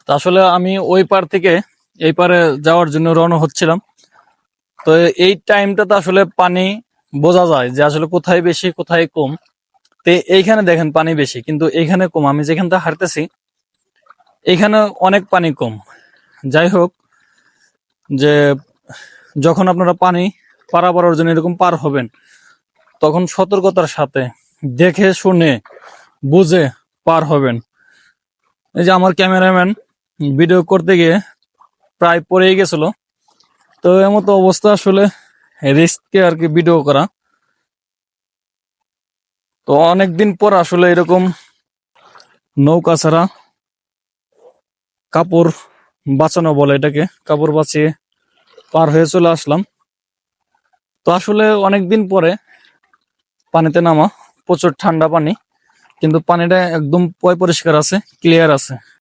তো আসলে আমি ওই পার থেকে এই পারে যাওয়ার জন্য রওনা হচ্ছিলাম। তো এই টাইমটাতে আসলে পানি বোঝা যায় যে আসলে কোথায় বেশি কোথায় কম। তো এইখানে দেখেন পানি বেশি, কিন্তু এইখানে কম। আমি যেখানটা হাঁটতেছি এইখানে অনেক পানি কম। যাই হোক, যে যখন আপনারা পানি পারাপারের জন্য এরকম পার হবেন, তখন সতর্কতার সাথে দেখে শুনে বুঝে পার হবেন। এই যে আমার ক্যামেরাম্যান ভিডিও করতে গিয়ে প্রায় পড়েই গেছিল। তো এমতো অবস্থা, আসলে রিস্কে আর কি ভিডিও করা। তো অনেকদিন পর আসলে এরকম নৌকা ছাড়া কাপড় বাঁচানো বলে এটাকে, কাপড় বাঁচিয়ে পার হয়ে চলে আসলাম। তো আসলে অনেকদিন পরে পানিতে নামা, প্রচুর ঠান্ডা পানি, কিন্তু পানিটা একদম পরিষ্কার আছে, ক্লিয়ার আছে।